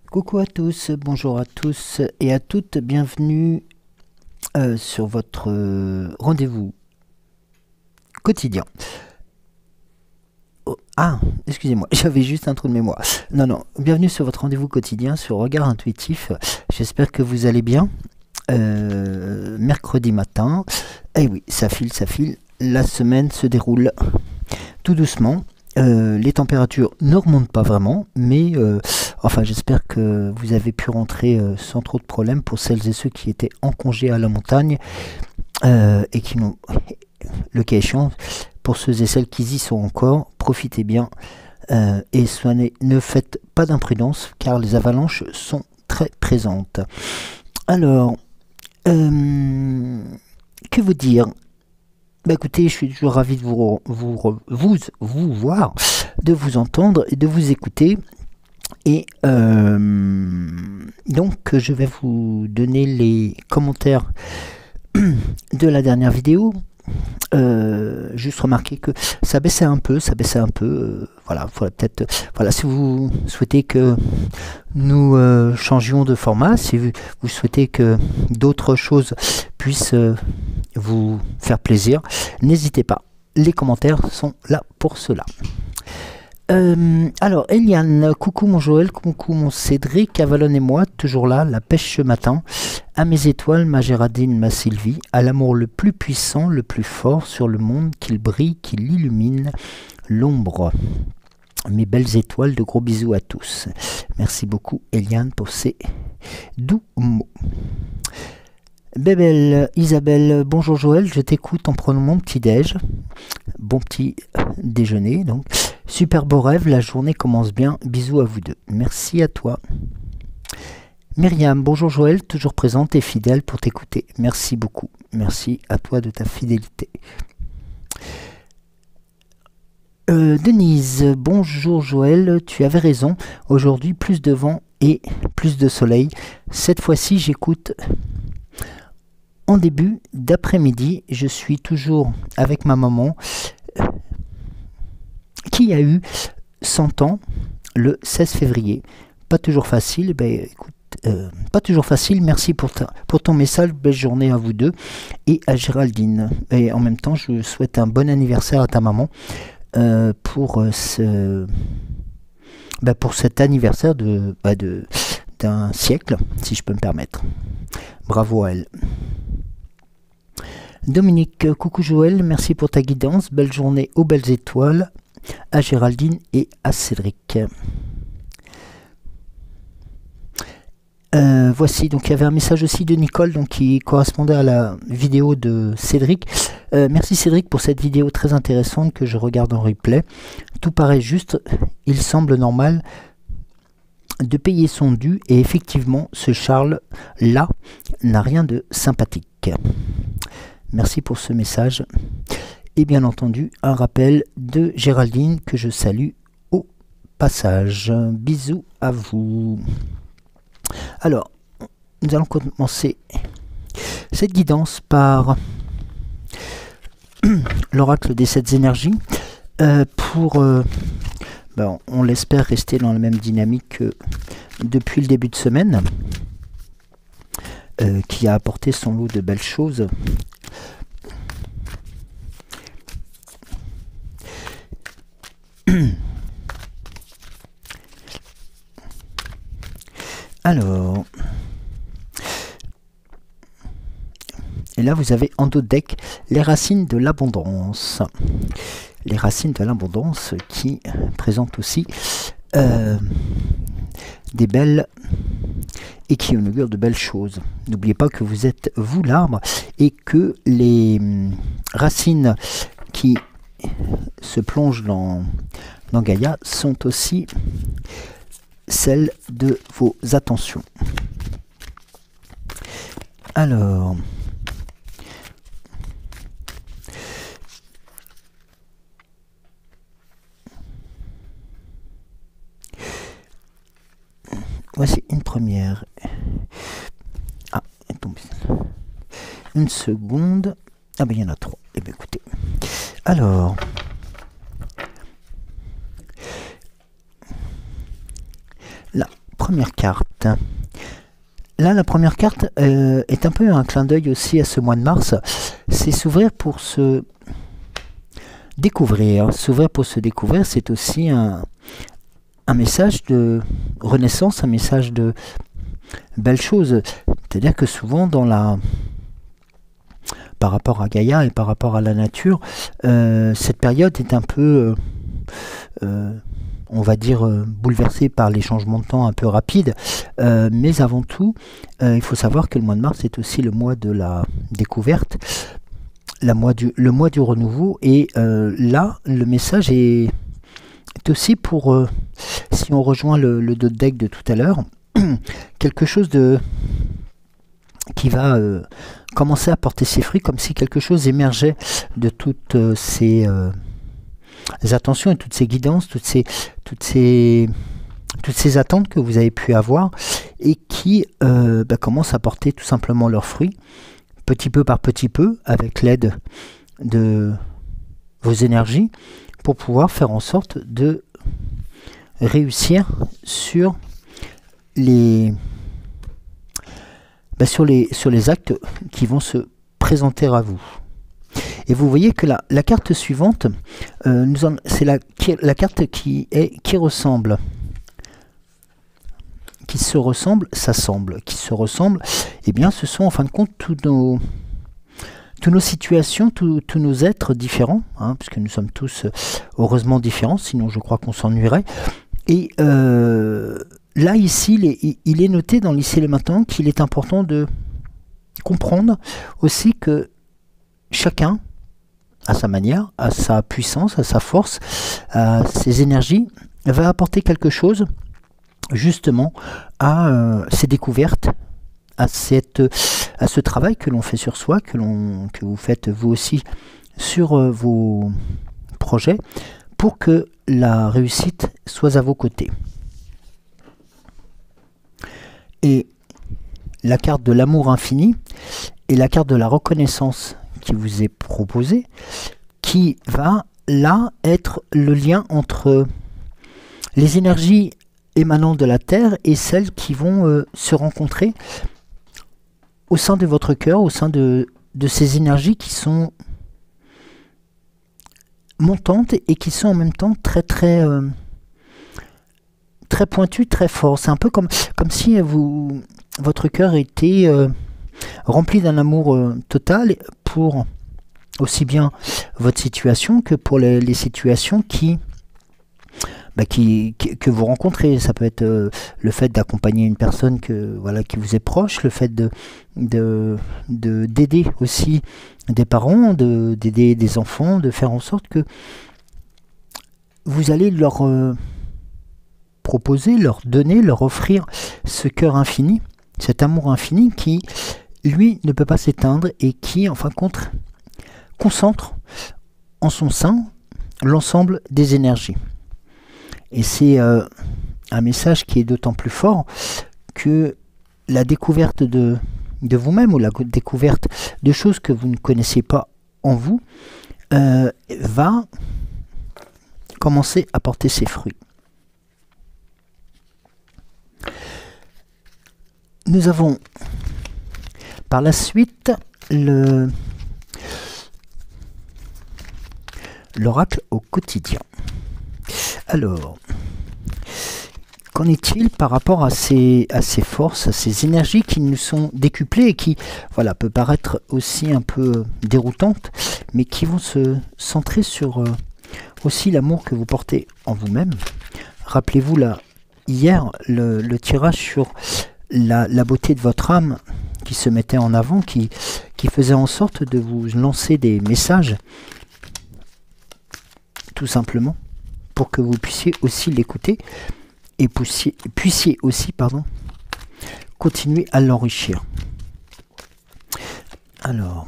Coucou à tous, bonjour à tous et à toutes, bienvenue sur votre rendez-vous quotidien. Oh, ah, excusez-moi, j'avais juste un trou de mémoire. Non, bienvenue sur votre rendez-vous quotidien sur Regard Intuitif. J'espère que vous allez bien. Mercredi matin, et oui, ça file, la semaine se déroule tout doucement. Les températures ne remontent pas vraiment, mais enfin j'espère que vous avez pu rentrer sans trop de problèmes pour celles et ceux qui étaient en congé à la montagne et qui n'ont, le cas échéant, pour ceux et celles qui y sont encore, profitez bien et ne faites pas d'imprudence car les avalanches sont très présentes. Alors, que vous dire? Bah écoutez, je suis toujours ravi de vous voir, de vous entendre et de vous écouter. Et donc je vais vous donner les commentaires de la dernière vidéo. Juste remarquer que ça baissait un peu, voilà, peut-être, voilà, si vous souhaitez que nous changions de format, si vous souhaitez que d'autres choses puissent vous faire plaisir, n'hésitez pas, les commentaires sont là pour cela. Alors Eliane, coucou mon Joël, coucou mon Cédric, Avalon et moi, toujours là, la pêche ce matin, à mes étoiles, ma Géraldine, ma Sylvie, à l'amour le plus puissant, le plus fort sur le monde, qu'il brille, qu'il illumine l'ombre. Mes belles étoiles, de gros bisous à tous. Merci beaucoup Eliane pour ces doux mots. Bébelle Isabelle, bonjour Joël, je t'écoute en prenant mon petit-déj. Bon petit déjeuner donc. Super beau rêve, la journée commence bien. Bisous à vous deux. Merci à toi. Myriam, bonjour Joël, toujours présente et fidèle pour t'écouter. Merci beaucoup. Merci à toi de ta fidélité. Denise, bonjour Joël, tu avais raison. Aujourd'hui, plus de vent et plus de soleil. Cette fois-ci, j'écoute en début d'après-midi. Je suis toujours avec ma maman qui a eu 100 ans le 16 février. Pas toujours facile, ben, écoute, pas toujours facile, merci pour ton message, belle journée à vous deux et à Géraldine. Et en même temps, je souhaite un bon anniversaire à ta maman pour cet anniversaire d'un siècle, si je peux me permettre. Bravo à elle. Dominique, coucou Joël, merci pour ta guidance, belle journée aux belles étoiles, à Géraldine et à Cédric. Voici, donc il y avait un message aussi de Nicole donc, qui correspondait à la vidéo de Cédric. Merci Cédric pour cette vidéo très intéressante que je regarde en replay. Tout paraît juste, il semble normal de payer son dû et effectivement ce Charles-là n'a rien de sympathique. Merci pour ce message. Et bien entendu, un rappel de Géraldine que je salue au passage. Bisous à vous. Alors, nous allons commencer cette guidance par l'oracle des 7 énergies pour, on l'espère, rester dans la même dynamique que depuis le début de semaine, qui a apporté son lot de belles choses. Alors, et là vous avez en dos de deck les racines de l'abondance. les racines de l'abondance qui présentent aussi des belles et qui inaugurent de belles choses. N'oubliez pas que vous êtes vous l'arbre et que les racines qui se plongent dans Gaïa sont aussi celles de vos attentions. Alors, voici une première. Ah, une seconde. Ah ben il y en a trois. Eh bien écoutez. Alors, la première carte. Là, la première carte est un peu un clin d'œil aussi à ce mois de mars. C'est s'ouvrir pour se découvrir. S'ouvrir pour se découvrir, c'est aussi un message de renaissance, un message de belles choses. C'est-à-dire que souvent, par rapport à Gaïa et par rapport à la nature, cette période est un peu, on va dire, bouleversée par les changements de temps un peu rapides. Mais avant tout, il faut savoir que le mois de mars est aussi le mois de la découverte, le mois du renouveau. Et là, le message est aussi pour, si on rejoint le deck de tout à l'heure, quelque chose qui va commencer à porter ses fruits, comme si quelque chose émergeait de toutes ces attentions et toutes ces guidances, toutes ces attentes que vous avez pu avoir et qui commencent à porter tout simplement leurs fruits, petit peu par petit peu, avec l'aide de vos énergies, pour pouvoir faire en sorte de réussir sur les actes qui vont se présenter à vous. Et vous voyez que la carte suivante, c'est la carte qui ressemble, qui se ressemble, s'assemble, qui se ressemble. Eh bien, ce sont en fin de compte toutes nos situations, tous nos êtres différents, hein, puisque nous sommes tous heureusement différents, sinon je crois qu'on s'ennuierait. Et là, ici, il est noté dans l'ici et le maintenant qu'il est important de comprendre aussi que chacun, à sa manière, à sa puissance, à sa force, à ses énergies, va apporter quelque chose justement à ces découvertes, à ce travail que l'on fait sur soi, que vous faites vous aussi sur vos projets, pour que la réussite soit à vos côtés. Et la carte de l'amour infini et la carte de la reconnaissance qui vous est proposée, qui va là être le lien entre les énergies émanant de la Terre et celles qui vont se rencontrer au sein de votre cœur, au sein de ces énergies qui sont montantes et qui sont en même temps très pointues, très fortes. C'est un peu comme si votre cœur était rempli d'un amour total pour aussi bien votre situation que pour les situations que vous rencontrez. Ça peut être le fait d'accompagner une personne qui vous est proche, le fait d'aider aussi des parents, d'aider des enfants, de faire en sorte que vous allez leur proposer, leur donner, leur offrir ce cœur infini, cet amour infini qui, lui, ne peut pas s'éteindre et qui, en fin de compte, concentre en son sein l'ensemble des énergies. Et c'est un message qui est d'autant plus fort que la découverte de vous-même ou la découverte de choses que vous ne connaissez pas en vous va commencer à porter ses fruits. Nous avons par la suite l'oracle au quotidien. Alors, qu'en est-il par rapport à ces forces, à ces énergies qui nous sont décuplées et qui, voilà, peut paraître aussi un peu déroutantes, mais qui vont se centrer sur aussi l'amour que vous portez en vous-même. Rappelez-vous là, hier, le tirage sur la beauté de votre âme qui se mettait en avant, qui faisait en sorte de vous lancer des messages, tout simplement, pour que vous puissiez aussi l'écouter et puissiez aussi, continuer à l'enrichir. Alors,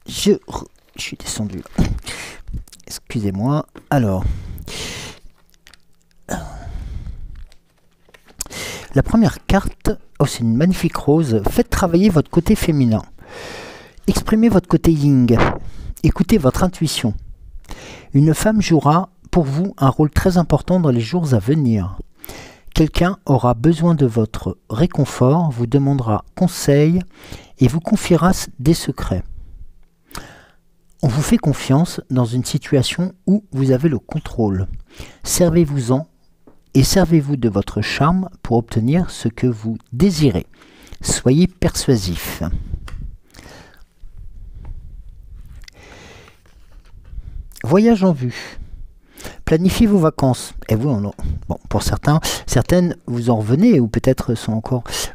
je suis descendu. Excusez-moi. Alors, la première carte, oh, c'est une magnifique rose. Faites travailler votre côté féminin. Exprimez votre côté yin. Écoutez votre intuition. Une femme jouera pour vous un rôle très important dans les jours à venir. Quelqu'un aura besoin de votre réconfort, vous demandera conseil et vous confiera des secrets. On vous fait confiance dans une situation où vous avez le contrôle. Servez-vous-en et servez-vous de votre charme pour obtenir ce que vous désirez. Soyez persuasif. Voyage en vue. Planifiez vos vacances. Et vous, bon, pour certaines, vous en revenez ou peut-être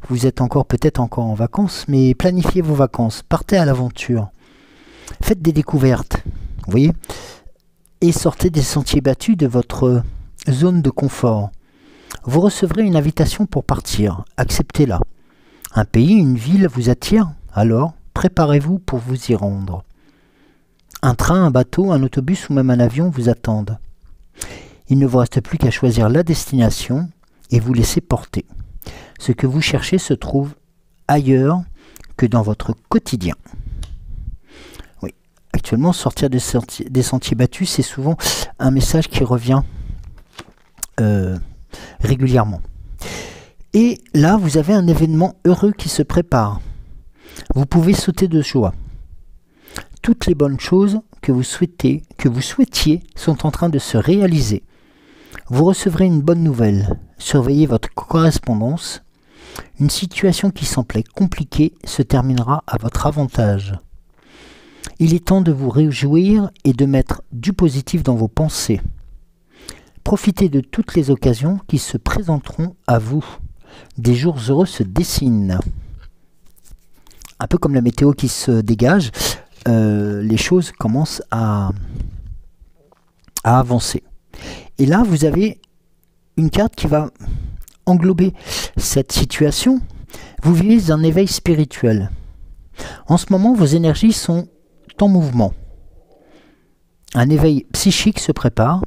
vous êtes peut-être encore en vacances, mais planifiez vos vacances. Partez à l'aventure. Faites des découvertes, vous voyez, et sortez des sentiers battus de votre zone de confort. Vous recevrez une invitation pour partir, acceptez-la. Un pays, une ville vous attire, alors préparez-vous pour vous y rendre. Un train, un bateau, un autobus ou même un avion vous attendent. Il ne vous reste plus qu'à choisir la destination et vous laisser porter. Ce que vous cherchez se trouve ailleurs que dans votre quotidien. Actuellement, sortir des sentiers battus, c'est souvent un message qui revient régulièrement. Et là, vous avez un événement heureux qui se prépare. Vous pouvez sauter de joie. Toutes les bonnes choses que vous souhaitiez sont en train de se réaliser. Vous recevrez une bonne nouvelle. Surveillez votre correspondance. Une situation qui semblait compliquée se terminera à votre avantage. Il est temps de vous réjouir et de mettre du positif dans vos pensées. Profitez de toutes les occasions qui se présenteront à vous. Des jours heureux se dessinent. Un peu comme la météo qui se dégage, les choses commencent à avancer. Et là, vous avez une carte qui va englober cette situation. Vous vivez un éveil spirituel. En ce moment, vos énergies sont en mouvement. Un éveil psychique se prépare.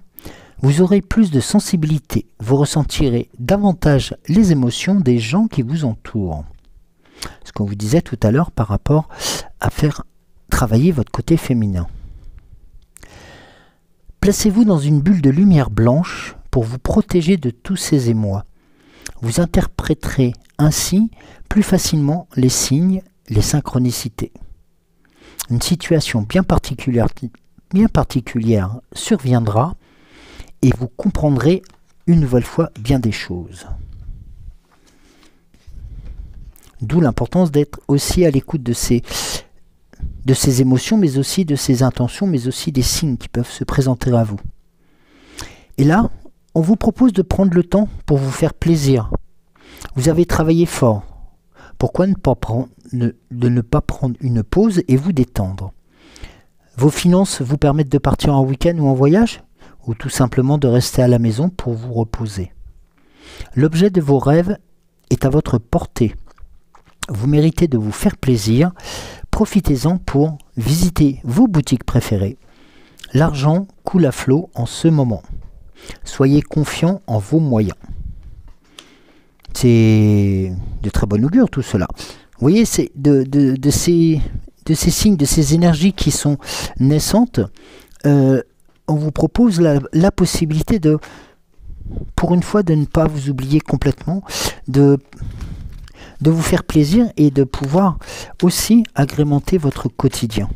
Vous aurez plus de sensibilité. Vous ressentirez davantage les émotions des gens qui vous entourent. Ce qu'on vous disait tout à l'heure par rapport à faire travailler votre côté féminin. Placez-vous dans une bulle de lumière blanche pour vous protéger de tous ces émois. Vous interpréterez ainsi plus facilement les signes, les synchronicités. Une situation bien particulière surviendra et vous comprendrez une nouvelle fois bien des choses. D'où l'importance d'être aussi à l'écoute de ces émotions, mais aussi de ces intentions, mais aussi des signes qui peuvent se présenter à vous. Et là, on vous propose de prendre le temps pour vous faire plaisir. Vous avez travaillé fort. Pourquoi ne pas prendre une pause et vous détendre? Vos finances vous permettent de partir en week-end ou en voyage? Ou tout simplement de rester à la maison pour vous reposer? L'objet de vos rêves est à votre portée. Vous méritez de vous faire plaisir. Profitez-en pour visiter vos boutiques préférées. L'argent coule à flot en ce moment. Soyez confiant en vos moyens. C'est de très bon augure tout cela. Vous voyez, c'est de ces signes, de ces énergies qui sont naissantes, on vous propose la possibilité de, pour une fois, de ne pas vous oublier complètement, de vous faire plaisir et de pouvoir aussi agrémenter votre quotidien,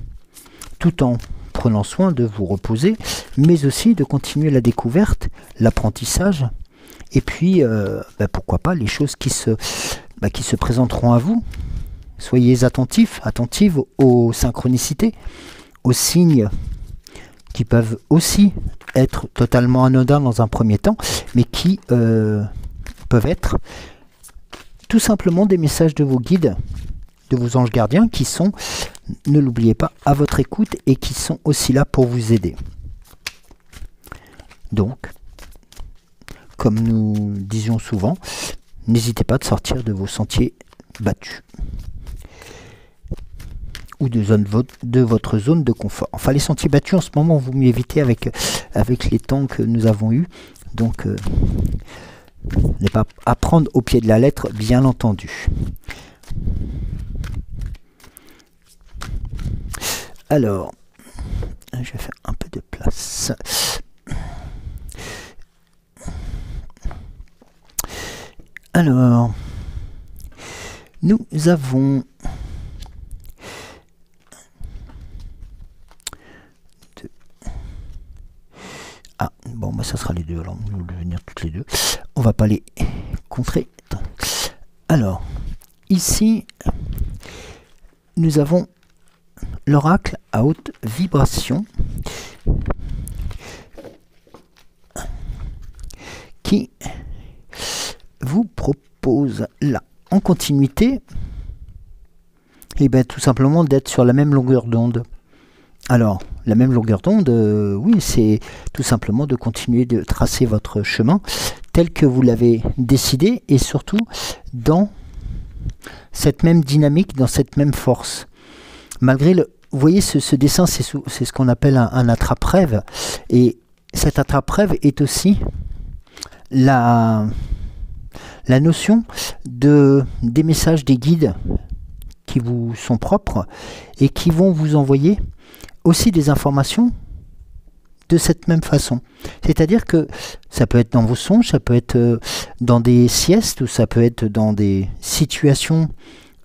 tout en prenant soin de vous reposer, mais aussi de continuer la découverte, l'apprentissage Et puis, pourquoi pas les choses qui se présenteront à vous. Soyez attentifs, attentives aux synchronicités, aux signes qui peuvent aussi être totalement anodins dans un premier temps, mais qui peuvent être tout simplement des messages de vos guides, de vos anges gardiens, qui sont, ne l'oubliez pas, à votre écoute et qui sont aussi là pour vous aider. Donc, comme nous disions souvent, n'hésitez pas de sortir de vos sentiers battus ou de votre zone de confort. Enfin, les sentiers battus, en ce moment, vous m'évitez avec les temps que nous avons eus. Donc, n'est pas à prendre au pied de la lettre, bien entendu. Alors, je vais faire un peu de place. Alors, nous avons ça sera les deux, alors nous allons venir toutes les deux. On va pas les contrer. Alors, ici, nous avons l'oracle à haute vibration qui vous propose là, en continuité, et bien tout simplement d'être sur la même longueur d'onde. Alors, la même longueur d'onde, oui, c'est tout simplement de continuer de tracer votre chemin tel que vous l'avez décidé et surtout dans cette même dynamique, dans cette même force. Malgré le... Vous voyez, ce dessin, c'est ce qu'on appelle un attrape-rêve. Et cet attrape-rêve est aussi la notion des messages des guides qui vous sont propres et qui vont vous envoyer aussi des informations de cette même façon. C'est-à-dire que ça peut être dans vos songes, ça peut être dans des siestes, ou ça peut être dans des situations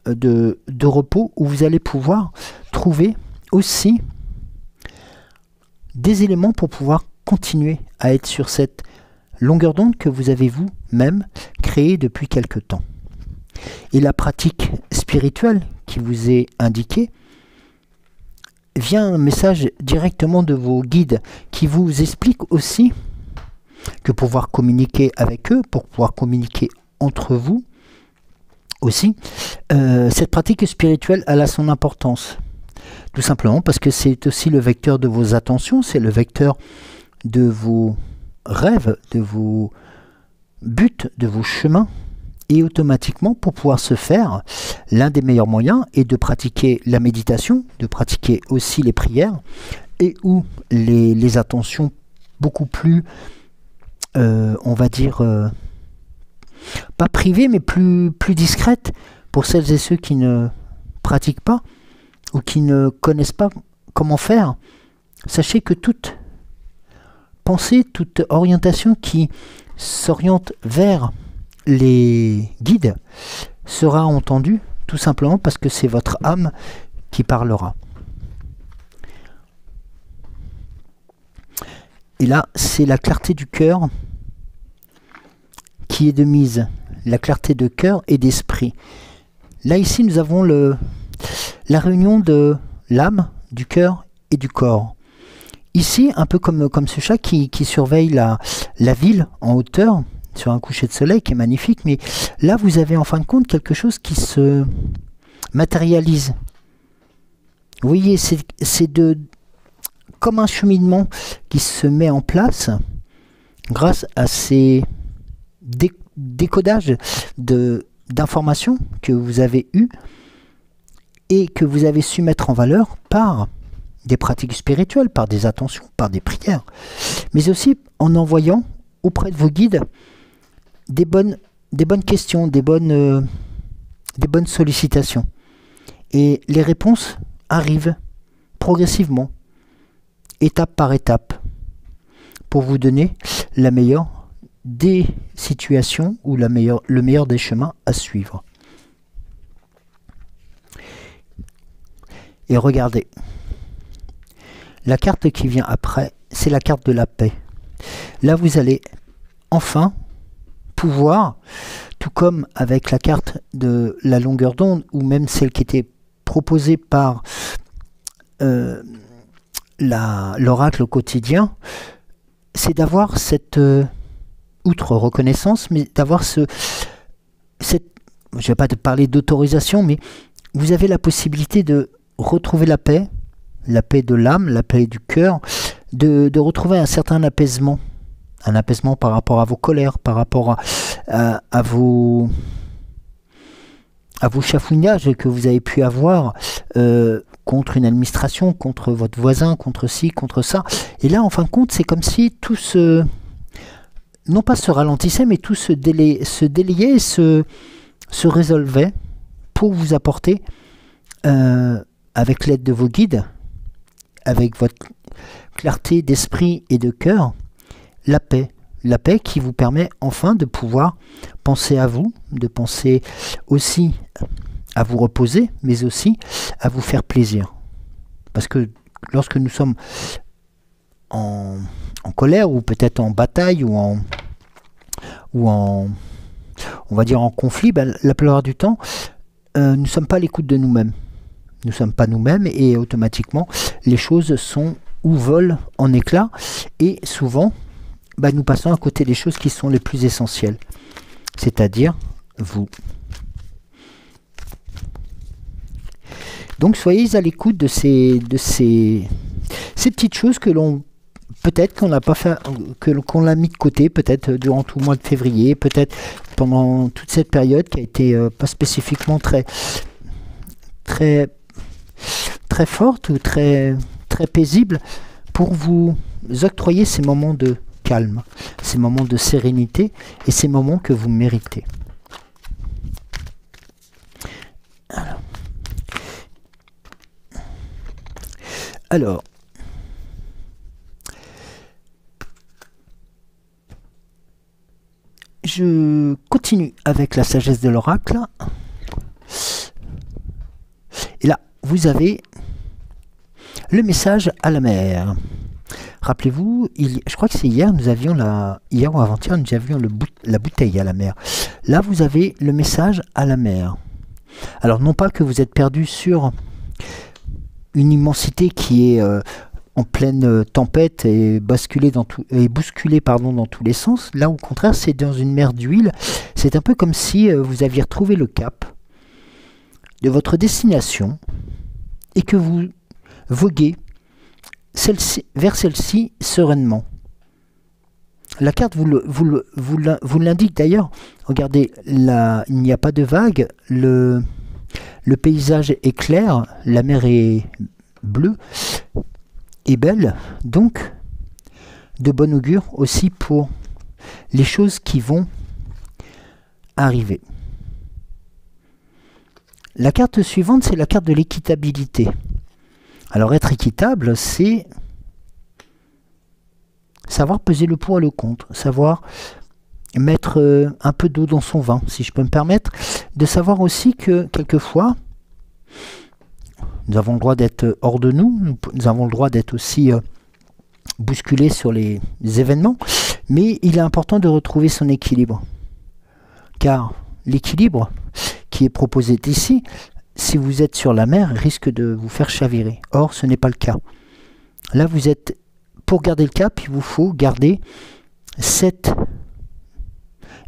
de repos où vous allez pouvoir trouver aussi des éléments pour pouvoir continuer à être sur cette longueur d'onde que vous avez vous-même créée depuis quelque temps. Et la pratique spirituelle qui vous est indiquée vient un message directement de vos guides qui vous explique aussi que pour pouvoir communiquer avec eux, pour pouvoir communiquer entre vous aussi, cette pratique spirituelle elle a son importance. Tout simplement parce que c'est aussi le vecteur de vos attentions, c'est le vecteur de vos rêves, de vos buts, de vos chemins. Et automatiquement, pour pouvoir se faire, l'un des meilleurs moyens est de pratiquer la méditation, de pratiquer aussi les prières, et ou les attentions beaucoup plus, on va dire, pas privées, mais plus discrètes, pour celles et ceux qui ne pratiquent pas, ou qui ne connaissent pas comment faire. Sachez que toute pensée, toute orientation qui s'oriente vers les guides sera entendue tout simplement parce que c'est votre âme qui parlera. Et là, c'est la clarté du cœur qui est de mise, la clarté de cœur et d'esprit. Là, ici, nous avons la réunion de l'âme, du cœur et du corps. Ici, un peu comme ce chat qui surveille la ville en hauteur, sur un coucher de soleil qui est magnifique, mais là vous avez en fin de compte quelque chose qui se matérialise. Vous voyez, c'est comme un cheminement qui se met en place grâce à ces décodages d'informations que vous avez eues et que vous avez su mettre en valeur par des pratiques spirituelles, par des attentions, par des prières, mais aussi en envoyant auprès de vos guides des bonnes questions, des bonnes sollicitations. Et les réponses arrivent progressivement, étape par étape, pour vous donner la meilleure des situations ou le meilleur des chemins à suivre. Et regardez, la carte qui vient après, c'est la carte de la paix. Là, vous allez enfin pouvoir, tout comme avec la carte de la longueur d'onde, ou même celle qui était proposée par l'oracle au quotidien, c'est d'avoir cette, outre reconnaissance, mais d'avoir cette, je ne vais pas te parler d'autorisation, mais vous avez la possibilité de retrouver la paix de l'âme, la paix du cœur, de retrouver un certain apaisement. Un apaisement par rapport à vos colères, par rapport à vos chafouinages que vous avez pu avoir contre une administration, contre votre voisin, contre ci, contre ça. Et là, en fin de compte, c'est comme si tout se... non pas se ralentissait, mais tout se délayait, se résolvait pour vous apporter, avec l'aide de vos guides, avec votre clarté d'esprit et de cœur, la paix qui vous permet enfin de pouvoir penser à vous, de penser aussi à vous reposer, mais aussi à vous faire plaisir. Parce que lorsque nous sommes en colère, ou peut-être en bataille, ou en on va dire en conflit, ben, la plupart du temps, nous ne sommes pas à l'écoute de nous-mêmes. Nous ne sommes pas nous-mêmes, et automatiquement, les choses sont ou volent en éclats, et souvent, bah, nous passons à côté des choses qui sont les plus essentielles, c'est-à-dire vous. Donc soyez à l'écoute de ces petites choses que l'on peut-être qu'on n'a pas fait, qu'on l'a mis de côté, peut-être durant tout le mois de février, peut-être pendant toute cette période qui a été pas spécifiquement très forte ou très paisible, pour vous octroyer ces moments de calme, ces moments de sérénité et ces moments que vous méritez. Alors, je continue avec la sagesse de l'oracle. Et là, vous le message à la mer. Rappelez-vous, je crois que c'est hier, hier ou avant-hier, nous avions la bouteille à la mer. Là, vous avez le message à la mer. Alors, non pas que vous êtes perdu sur une immensité qui est en pleine tempête et bousculée dans tous les sens. Là, au contraire, c'est dans une mer d'huile. C'est un peu comme si vous aviez retrouvé le cap de votre destination et que vous voguez vers celle-ci sereinement. La carte vous l'indique d'ailleurs. Regardez, là, il n'y a pas de vagues, le paysage est clair, la mer est bleue et belle, donc de bon augure aussi pour les choses qui vont arriver. La carte suivante, c'est la carte de l'équitabilité. Alors être équitable, c'est savoir peser le pour et le contre, savoir mettre un peu d'eau dans son vin, si je peux me permettre, de savoir aussi que quelquefois, nous avons le droit d'être hors de nous, nous avons le droit d'être aussi bousculés sur les événements, mais il est important de retrouver son équilibre. Car l'équilibre qui est proposé ici, si vous êtes sur la mer, risque de vous faire chavirer. Or, ce n'est pas le cas. Là, vous êtes, pour garder le cap, il vous faut garder cette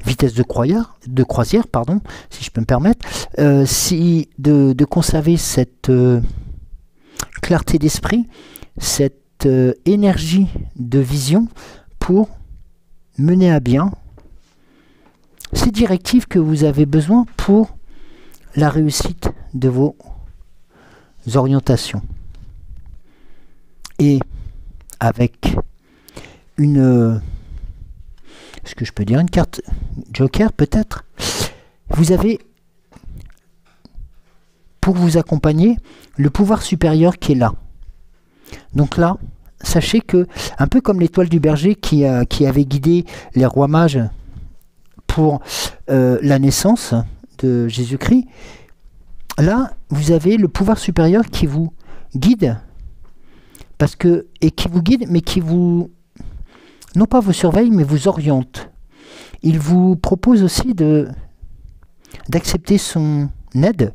vitesse de croisière, si je peux me permettre, de conserver cette clarté d'esprit, cette énergie de vision pour mener à bien ces directives que vous avez besoin pour la réussite de vos orientations. Et avec une carte Joker peut-être, vous avez pour vous accompagner le pouvoir supérieur qui est là. Donc là, sachez que, un peu comme l'étoile du berger qui avait guidé les rois mages pour la naissance de Jésus-Christ, là, vous avez le pouvoir supérieur qui vous guide, mais qui vous, non pas vous surveille, mais vous oriente. Il vous propose aussi d'accepter son aide,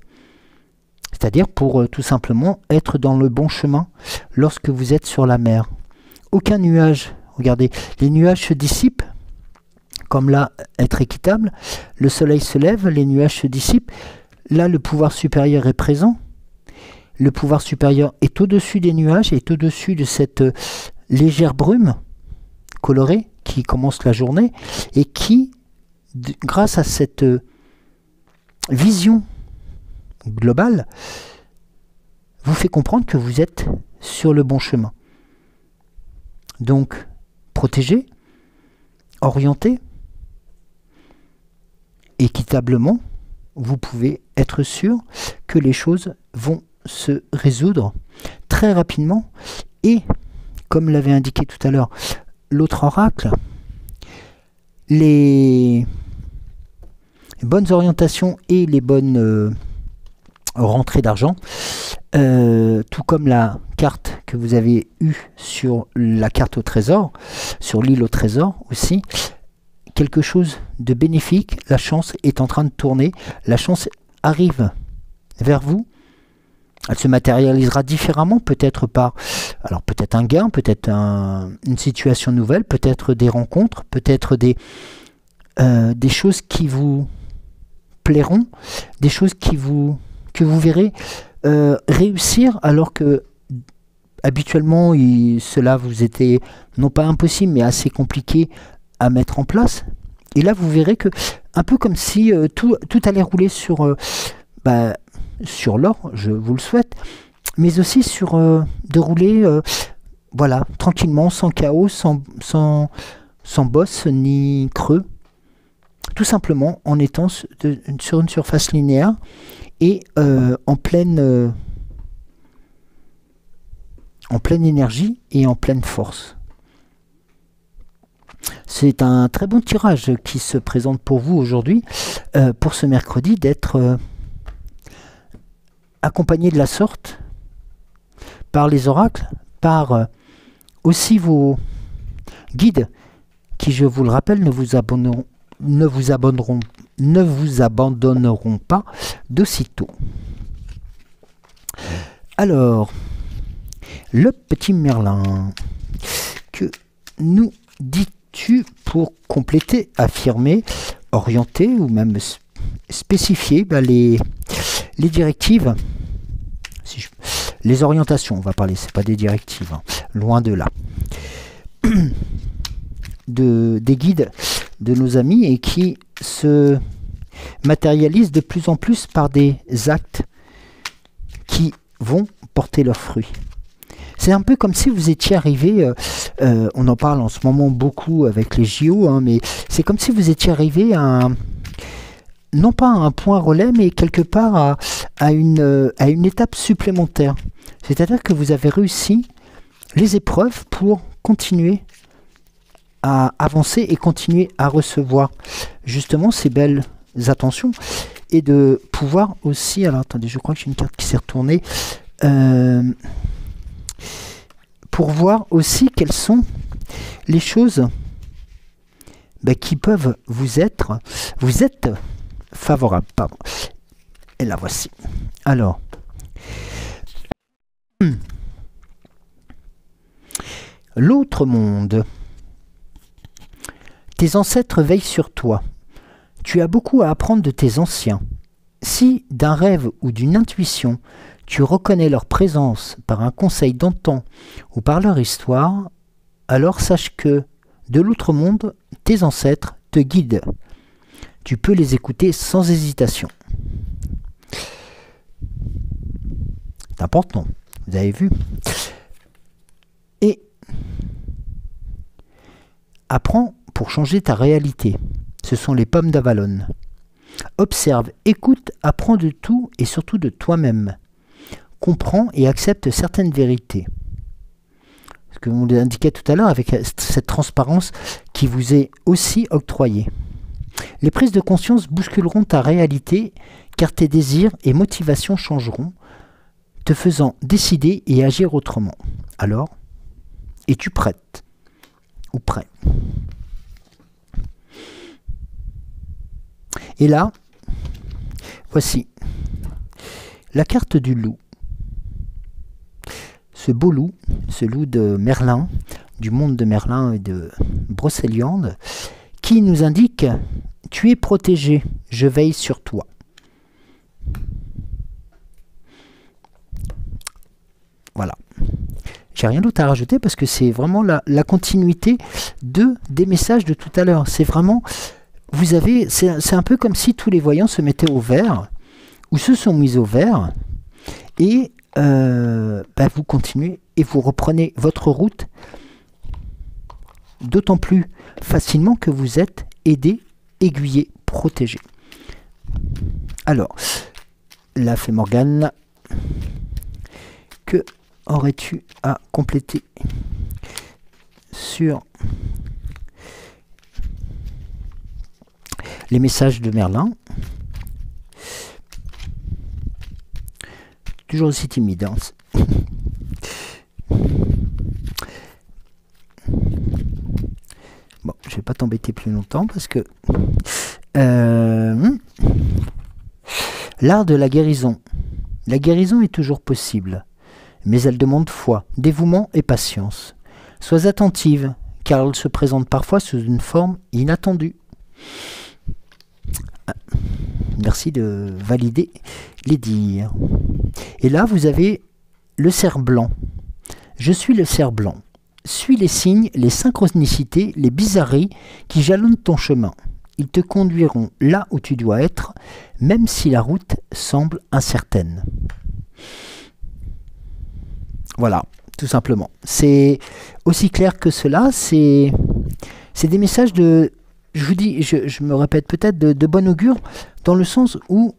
c'est-à-dire pour tout simplement être dans le bon chemin lorsque vous êtes sur la mer. Aucun nuage, regardez, les nuages se dissipent, comme là, être équitable, le soleil se lève, les nuages se dissipent, là le pouvoir supérieur est présent, le pouvoir supérieur est au-dessus des nuages, est au-dessus de cette légère brume colorée qui commence la journée et qui, grâce à cette vision globale, vous fait comprendre que vous êtes sur le bon chemin. Donc, protégé, orienté, équitablement, vous pouvez être sûr que les choses vont se résoudre très rapidement. Et, comme l'avait indiqué tout à l'heure l'autre oracle, les bonnes orientations et les bonnes rentrées d'argent, tout comme la carte que vous avez eue sur la carte au trésor, sur l'île au trésor aussi, quelque chose de bénéfique, la chance est en train de tourner, la chance arrive vers vous, elle se matérialisera différemment, peut-être par, alors peut-être un gain, peut-être une situation nouvelle, peut-être des rencontres, peut-être des choses qui vous plairont, des choses que vous verrez réussir alors que habituellement cela vous était non pas impossible mais assez compliqué à mettre en place. Et là vous verrez que un peu comme si tout allait rouler sur l'or, je vous le souhaite, mais aussi sur de rouler voilà, tranquillement, sans chaos, sans bosse ni creux, tout simplement en étant sur une surface linéaire et en pleine énergie et en pleine force. C'est un très bon tirage qui se présente pour vous aujourd'hui, pour ce mercredi, d'être accompagné de la sorte par les oracles, par aussi vos guides qui, je vous le rappelle, ne vous abandonneront pas d'aussitôt. Alors, le petit Merlin, que nous dis-tu pour compléter, affirmer, orienter ou même spécifier les directives, les orientations, on va parler, c'est pas des directives, hein, loin de là, des guides de nos amis et qui se matérialisent de plus en plus par des actes qui vont porter leurs fruits. C'est un peu comme si vous étiez arrivé, on en parle en ce moment beaucoup avec les JO, hein, mais c'est comme si vous étiez arrivé à non pas à un point relais, mais quelque part à une étape supplémentaire. C'est-à-dire que vous avez réussi les épreuves pour continuer à avancer et continuer à recevoir justement ces belles attentions et de pouvoir aussi, alors attendez, je crois que j'ai une carte qui s'est retournée, pour voir aussi quelles sont les choses qui peuvent vous être favorables. Pardon. Et la voici. Alors, l'autre monde. Tes ancêtres veillent sur toi. Tu as beaucoup à apprendre de tes anciens. Si, d'un rêve ou d'une intuition, tu reconnais leur présence par un conseil d'antan ou par leur histoire, alors sache que, de l'autre monde, tes ancêtres te guident. Tu peux les écouter sans hésitation. C'est important, vous avez vu. Et apprends pour changer ta réalité. Ce sont les pommes d'Avalon. Observe, écoute, apprends de tout et surtout de toi-même. Comprends et accepte certaines vérités. Ce que vous l'indiquez tout à l'heure avec cette transparence qui vous est aussi octroyée. Les prises de conscience bousculeront ta réalité car tes désirs et motivations changeront, te faisant décider et agir autrement. Alors, es-tu prête ou prêt? Et là, voici la carte du loup. Ce beau loup, ce loup de Merlin, du monde de Merlin et de Brocéliande, qui nous indique « Tu es protégé, je veille sur toi ». Voilà. J'ai rien d'autre à rajouter parce que c'est vraiment la continuité des messages de tout à l'heure. C'est vraiment, vous avez, c'est un peu comme si tous les voyants se mettaient au vert ou se sont mis au vert et vous continuez et vous reprenez votre route d'autant plus facilement que vous êtes aidé, aiguillé, protégé. Alors, la fée Morgane, que aurais-tu à compléter sur les messages de Merlin? Toujours aussi timide. Hein. Bon, je vais pas t'embêter plus longtemps parce que l'art de la guérison. La guérison est toujours possible, mais elle demande foi, dévouement et patience. Sois attentive, car elle se présente parfois sous une forme inattendue. Merci de valider les dires. Et là, vous avez le cerf blanc. Je suis le cerf blanc. Suis les signes, les synchronicités, les bizarreries qui jalonnent ton chemin. Ils te conduiront là où tu dois être, même si la route semble incertaine. Voilà, tout simplement. C'est aussi clair que cela. C'est des messages de... Je vous dis, je me répète peut-être, de bon augure, dans le sens où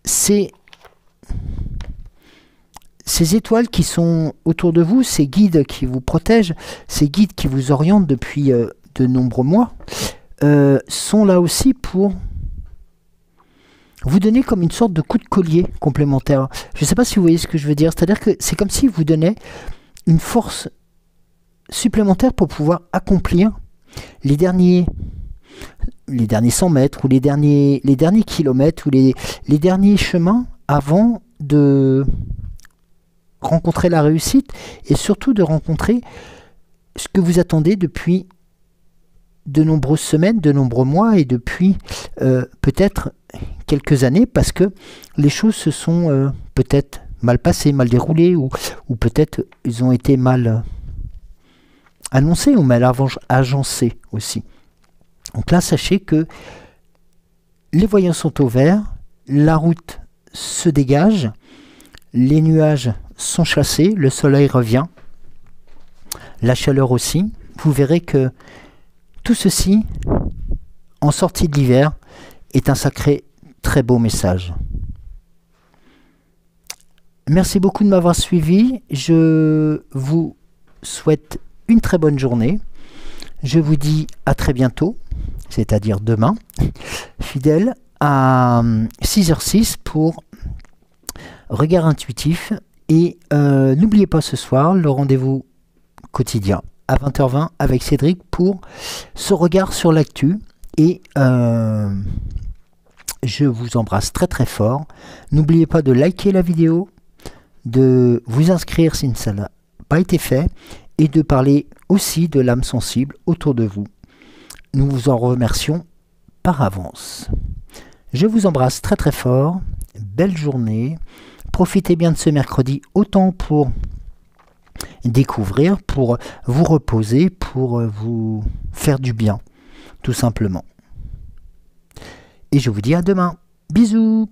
c'est ces étoiles qui sont autour de vous, ces guides qui vous protègent, ces guides qui vous orientent depuis de nombreux mois, sont là aussi pour vous donner comme une sorte de coup de collier complémentaire. Je ne sais pas si vous voyez ce que je veux dire, c'est-à-dire que c'est comme s'ils vous donnaient une force supplémentaire pour pouvoir accomplir les derniers 100 mètres ou les derniers kilomètres ou les derniers chemins avant de rencontrer la réussite et surtout de rencontrer ce que vous attendez depuis de nombreuses semaines, de nombreux mois et depuis peut-être quelques années parce que les choses se sont peut-être mal passées, mal déroulées ou peut-être ils ont été mal annoncés ou mal agencés aussi. Donc là, sachez que les voyants sont au vert, la route se dégage, les nuages sont chassés, le soleil revient, la chaleur aussi. Vous verrez que tout ceci, en sortie de l'hiver, est un sacré très beau message. Merci beaucoup de m'avoir suivi. Je vous souhaite une très bonne journée. Je vous dis à très bientôt, c'est-à-dire demain, fidèle à 6h06 pour Regard Intuitif. Et n'oubliez pas ce soir le rendez-vous quotidien à 20h20 avec Cédric pour ce regard sur l'actu. Et je vous embrasse très très fort. N'oubliez pas de liker la vidéo, de vous inscrire si ça n'a pas été fait et de parler aussi de l'âme sensible autour de vous. Nous vous en remercions par avance. Je vous embrasse très très fort. Belle journée. Profitez bien de ce mercredi autant pour découvrir, pour vous reposer, pour vous faire du bien, tout simplement. Et je vous dis à demain. Bisous.